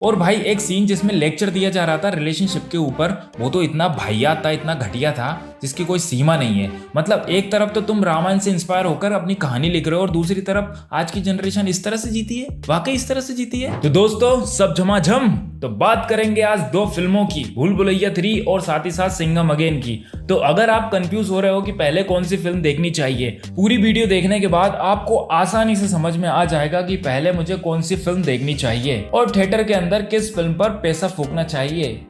और भाई एक सीन जिसमें लेक्चर दिया जा रहा था रिलेशनशिप के ऊपर, वो तो इतना वाहियात था, इतना घटिया था जिसकी कोई सीमा नहीं है। मतलब एक तरफ तो तुम रामायण से इंस्पायर होकर अपनी कहानी लिख रहे हो और दूसरी तरफ आज की जनरेशन इस तरह से जीती है, वाकई इस तरह से जीती है। तो दोस्तों सब झमाझम तो बात करेंगे आज दो फिल्मों की, भूल भुलैया 3 और साथ ही साथ सिंघम अगेन की। तो अगर आप कंफ्यूज हो रहे हो कि पहले कौन सी फिल्म देखनी चाहिए, पूरी वीडियो देखने के बाद आपको आसानी से समझ में आ जाएगा कि पहले मुझे कौन सी फिल्म देखनी चाहिए और थिएटर के अंदर किस फिल्म पर पैसा फूकना चाहिए।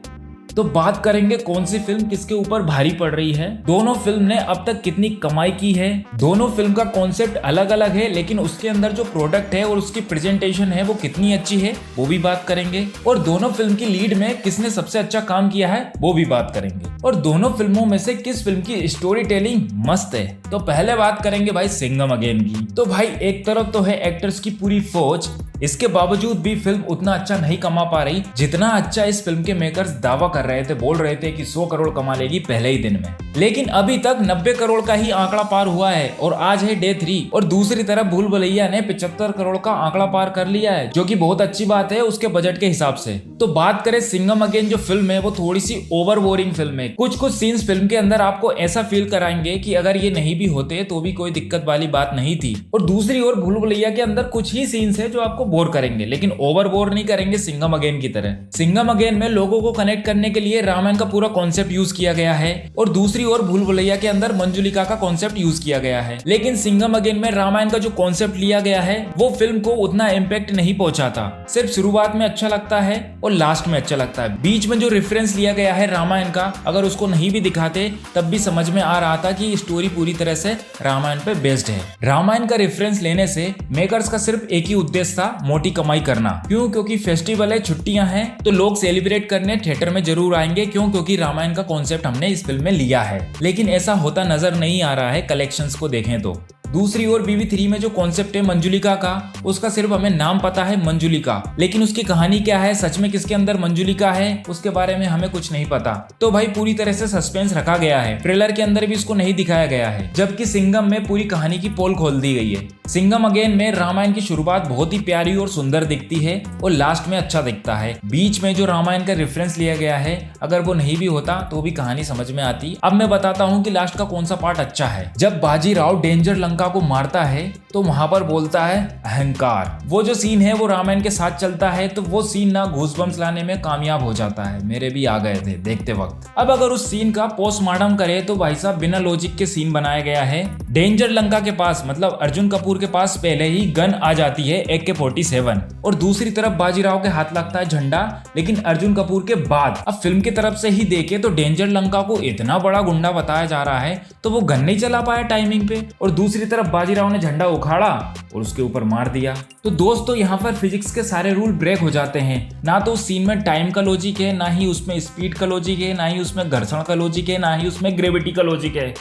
तो बात करेंगे कौन सी फिल्म किसके ऊपर भारी पड़ रही है, दोनों फिल्म ने अब तक कितनी कमाई की है, दोनों फिल्म का कॉन्सेप्ट अलग अलग है लेकिन उसके अंदर जो प्रोडक्ट है और उसकी प्रेजेंटेशन है वो कितनी अच्छी है वो भी बात करेंगे, और दोनों फिल्म की लीड में किसने सबसे अच्छा काम किया है वो भी बात करेंगे, और दोनों फिल्मों में से किस फिल्म की स्टोरी टेलिंग मस्त है। तो पहले बात करेंगे भाई सिंघम अगेन की। तो भाई एक तरफ तो है एक्टर्स की पूरी फौज, इसके बावजूद भी फिल्म उतना अच्छा नहीं कमा पा रही जितना अच्छा इस फिल्म के मेकर्स दावा कर रहे थे, बोल रहे थे कि 100 करोड़ कमा लेगी पहले ही दिन में, लेकिन अभी तक 90 करोड़ का ही आंकड़ा पार हुआ है और आज है डे 3। और दूसरी तरफ भूल भुलैया ने 75 करोड़ का आंकड़ा पार कर लिया है, जो कि बहुत अच्छी बात है उसके बजट के हिसाब से। तो बात करें सिंघम अगेन जो फिल्म है वो थोड़ी सी ओवर बोरिंग फिल्म है। कुछ कुछ सीन्स फिल्म के अंदर आपको ऐसा फील कराएंगे कि अगर ये नहीं भी होते तो भी कोई दिक्कत वाली बात नहीं थी, और दूसरी ओर भूल भुलैया के अंदर कुछ ही सीन्स है जो आपको बोर करेंगे, लेकिन ओवर बोर नहीं करेंगे सिंघम अगेन की तरह। सिंघम अगेन में लोगों को कनेक्ट करने के लिए रामायण का पूरा कॉन्सेप्ट यूज किया गया है और दूसरी ओर भूल भुलैया के अंदर मंजुलिका का कॉन्सेप्ट यूज किया गया है, लेकिन सिंघम अगेन में रामायण का जो कॉन्सेप्ट लिया गया है वो फिल्म को उतना इम्पैक्ट नहीं पहुंचाता। सिर्फ शुरुआत में अच्छा लगता है और लास्ट में अच्छा लगता है। बीच में जो रेफरेंस लिया गया है रामायण का, अगर उसको नहीं भी दिखाते तब भी समझ में आ रहा था कि स्टोरी पूरी तरह से रामायण पे बेस्ड है। रामायण का रेफरेंस लेने से मेकर्स का सिर्फ एक ही उद्देश्य था, मोटी कमाई करना। क्यों? क्योंकि फेस्टिवल है, छुट्टियां हैं, तो लोग सेलिब्रेट करने थिएटर में जरूर आएंगे। क्यों? क्योंकि रामायण का कॉन्सेप्ट हमने इस फिल्म में लिया है, लेकिन ऐसा होता नजर नहीं आ रहा है कलेक्शंस को देखें तो। दूसरी ओर BB3 में जो कॉन्सेप्ट है मंजुलिका का, उसका सिर्फ हमें नाम पता है मंजुलिका, लेकिन उसकी कहानी क्या है, सच में किसके अंदर मंजुलिका है, उसके बारे में हमें कुछ नहीं पता। तो भाई पूरी तरह से सस्पेंस रखा गया है, ट्रेलर के अंदर भी इसको नहीं दिखाया गया है, जबकि सिंघम में पूरी कहानी की पोल खोल दी गई है। सिंघम अगेन में रामायण की शुरुआत बहुत ही प्यारी और सुंदर दिखती है और लास्ट में अच्छा दिखता है। बीच में जो रामायण का रेफरेंस लिया गया है, अगर वो नहीं भी होता तो भी कहानी समझ में आती। अब मैं बताता हूँ कि लास्ट का कौन सा पार्ट अच्छा है। जब बाजीराव डेंजर लंका को मारता है तो वहां पर बोलता है अहंकार, वो जो सीन है वो रामायण के साथ चलता है, तो वो सीन ना गूज़बम्प्स लाने में कामयाब हो जाता है, मेरे भी आ गए थे देखते वक्त। अब अगर उस सीन का पोस्टमार्टम करे तो भाई साहब बिना लॉजिक के सीन बनाया गया है। डेंजर लंका के पास मतलब अर्जुन कपूर के पास पहले ही गन आ जाती है AK-47 और दूसरी तरफ बाजीराव के हाथ लगता है झंडा, लेकिन अर्जुन कपूर के बाद अब फिल्म की तरफ से ही देखे तो डेंजर लंका को इतना बड़ा गुंडा बताया जा रहा है तो वो गन नहीं चला पाया टाइमिंग पे, और दूसरी तरफ बाजीराव ने झंडा उखाड़ा और उसके ऊपर मार दिया। तो दोस्तों यहाँ पर फिजिक्स के सारे रूल ब्रेक हो जाते हैं। ना तो उस सीन में टाइम का लॉजिक है, ना ही उसमें स्पीड का लॉजिक है, ना ही उसमें घर्षण का लॉजिक है, ना ही उसमें ग्रेविटी का लॉजिक है।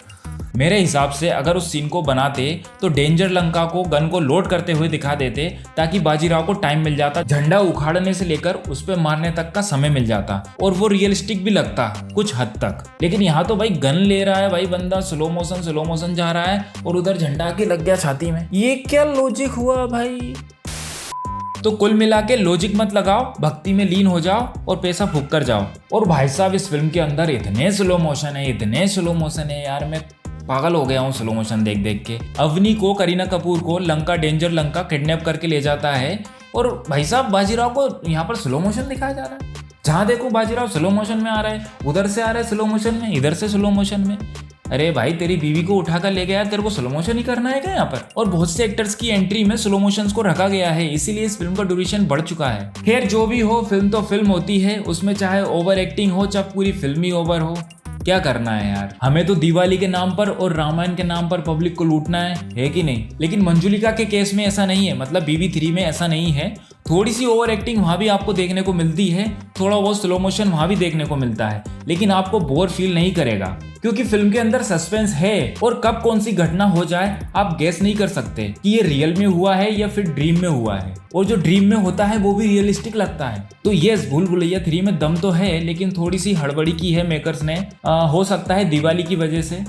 मेरे हिसाब से अगर उस सीन को बनाते तो डेंजर लंका को गन को लोड करते हुए दिखा देते ताकि बाजीराव को टाइम मिल जाता, झंडा उखाड़ने से लेकर उस पे मारने तक का समय मिल जाता और वो रियलिस्टिक भी लगता कुछ हद तक। लेकिन यहाँ तो भाई गन ले रहा है भाई बंदा, स्लो मोशन जा रहा है और उधर झंडा आके लग गया छाती में। ये क्या लॉजिक हुआ भाई? तो कुल मिला के लॉजिक मत लगाओ, भक्ति में लीन हो जाओ और पैसा फूक कर जाओ। और भाई साहब इस फिल्म के अंदर इतने स्लो मोशन है यार, मैं पागल हो गया हूँ स्लो मोशन देख देख के। अवनी को, करीना कपूर को डेंजर लंका किडनैप करके ले जाता है और भाई साहब बाजीराव को यहाँ पर स्लो मोशन दिखाया जा रहा है। जहाँ देखो बाजीराव स्लो मोशन में आ रहा है, उधर से आ रहा है स्लो मोशन में, इधर से स्लो मोशन में। अरे भाई तेरी बीवी को उठाकर ले गया, तेरे को स्लो मोशन ही करना है क्या यहाँ पर? और बहुत से एक्टर्स की एंट्री में स्लो मोशंस को रखा गया है, इसीलिए इस फिल्म का ड्यूरेशन बढ़ चुका है। खैर जो भी हो, फिल्म तो फिल्म होती है, उसमें चाहे ओवर एक्टिंग हो चाहे पूरी फिल्म ही ओवर हो, क्या करना है यार। हमें तो दिवाली के नाम पर और रामायण के नाम पर पब्लिक को लूटना है कि नहीं? लेकिन मंजुलिका के केस में ऐसा नहीं है, मतलब BB3 में ऐसा नहीं है। थोड़ी सी ओवर एक्टिंग वहां भी आपको देखने को मिलती है, थोड़ा बहुत स्लो मोशन वहां भी देखने को मिलता है, लेकिन आपको बोर फील नहीं करेगा क्योंकि फिल्म के अंदर सस्पेंस है और कब कौन सी घटना हो जाए आप गेस नहीं कर सकते कि ये रियल में हुआ है या फिर ड्रीम में हुआ है, और जो ड्रीम में होता है वो भी रियलिस्टिक लगता है। तो यस, भूल भुलैया 3 में दम तो है, लेकिन थोड़ी सी हड़बड़ी की है मेकर्स ने, हो सकता है दिवाली की वजह से।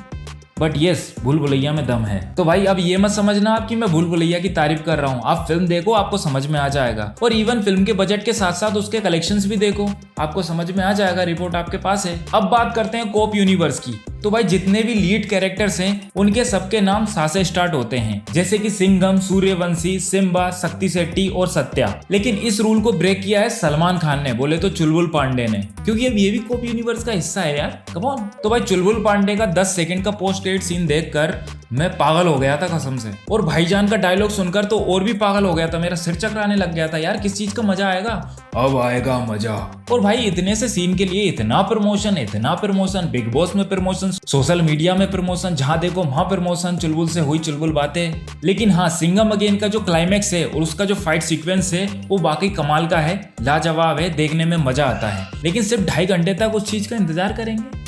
बट यस, भूल भुलैया में दम है। तो भाई अब ये मत समझना आप कि मैं भूल भुलैया की तारीफ कर रहा हूँ। आप फिल्म देखो, आपको समझ में आ जाएगा। और इवन फिल्म के बजट के साथ साथ उसके कलेक्शंस भी देखो, आपको समझ में आ जाएगा। रिपोर्ट आपके पास है। अब बात करते हैं कोप यूनिवर्स की। तो भाई जितने भी लीड कैरेक्टर्स हैं उनके सबके नाम सा से स्टार्ट होते हैं, जैसे कि सिंघम, सूर्यवंशी, सिम्बा, शक्ति शेट्टी और सत्या। लेकिन इस रूल को ब्रेक किया है सलमान खान ने, बोले तो चुलबुल पांडे ने, क्योंकि अब ये भी कोप यूनिवर्स का हिस्सा है यार, कम ऑन। तो भाई चुलबुल पांडे का 10 सेकंड का पोस्ट क्रेडिट सीन देखकर मैं पागल हो गया था कसम से। और भाईजान का डायलॉग सुनकर तो और भी पागल हो गया था, मेरा सिर चकराने लग गया था यार। किस चीज का मजा आएगा, अब आएगा मजा। और भाई इतने से सीन के लिए इतना प्रमोशन, बिग बॉस में प्रमोशन, सोशल मीडिया में प्रमोशन, जहां देखो वहां प्रमोशन, चुलबुल से हुई चुलबुल बातें। लेकिन हाँ, सिंघम अगेन का जो क्लाइमैक्स है और उसका जो फाइट सीक्वेंस है वो वाकई कमाल का है, लाजवाब है, देखने में मजा आता है। लेकिन सिर्फ 2.5 घंटे तक उस चीज का इंतजार करेंगे।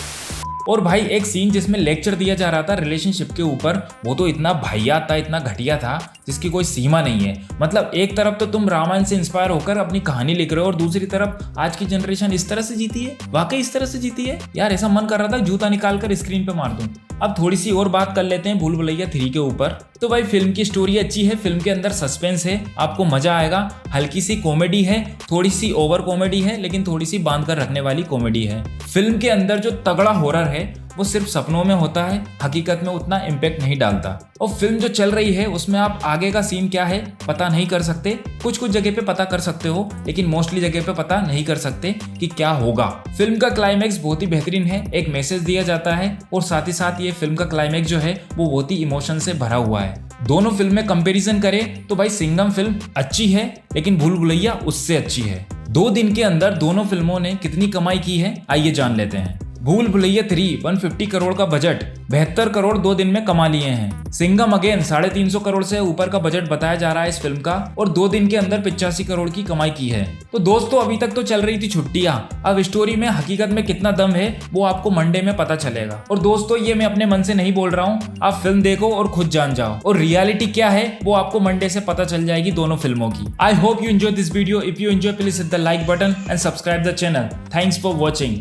और भाई एक सीन जिसमें लेक्चर दिया जा रहा था रिलेशनशिप के ऊपर, वो तो इतना वाहियात था, इतना घटिया था, जिसकी कोई सीमा नहीं है। मतलब एक तरफ तो तुम रामायण से इंस्पायर होकर अपनी कहानी लिख रहे हो और दूसरी तरफ आज की जनरेशन इस तरह से जीती है, वाकई इस तरह से जीती है यार। ऐसा मन कर रहा था जूता निकाल कर स्क्रीन पे मार दूं। अब थोड़ी सी और बात कर लेते हैं भूल भुलैया 3 के ऊपर। तो भाई फिल्म की स्टोरी अच्छी है, फिल्म के अंदर सस्पेंस है, आपको मजा आएगा। हल्की सी कॉमेडी है, थोड़ी सी ओवर कॉमेडी है, लेकिन थोड़ी सी बांध कर रखने वाली कॉमेडी है। फिल्म के अंदर जो तगड़ा हॉरर है वो सिर्फ सपनों में होता है, हकीकत में उतना इम्पैक्ट नहीं डालता। और फिल्म जो चल रही है उसमें आप आगे का सीन क्या है पता नहीं कर सकते। कुछ जगह पे पता कर सकते हो, लेकिन मोस्टली जगह पे पता नहीं कर सकते कि क्या होगा। फिल्म का क्लाइमैक्स बहुत ही बेहतरीन है, एक मैसेज दिया जाता है और साथ ही साथ ये फिल्म का क्लाइमैक्स जो है वो बहुत ही इमोशन से भरा हुआ है। दोनों फिल्म में कंपैरिजन करें तो भाई सिंघम फिल्म अच्छी है, लेकिन भूल भुलैया उससे अच्छी है। 2 दिन के अंदर दोनों फिल्मों ने कितनी कमाई की है आइए जान लेते हैं। भूल भुलैया 3 150 करोड़ का बजट 72 करोड़ 2 दिन में कमा लिए हैं। सिंघम अगेन 350 करोड़ से ऊपर का बजट बताया जा रहा है इस फिल्म का और 2 दिन के अंदर 85 करोड़ की कमाई की है। तो दोस्तों अभी तक तो चल रही थी छुट्टियां, अब स्टोरी में हकीकत में कितना दम है वो आपको मंडे में पता चलेगा। और दोस्तों ये मैं अपने मन से नहीं बोल रहा हूँ, आप फिल्म देखो और खुद जान जाओ, और रियलिटी क्या है वो आपको मंडे से पता चल जाएगी दोनों फिल्मों की। I hope you enjoy this video. If you enjoy please hit the like button and subscribe the channel. Thanks for watching.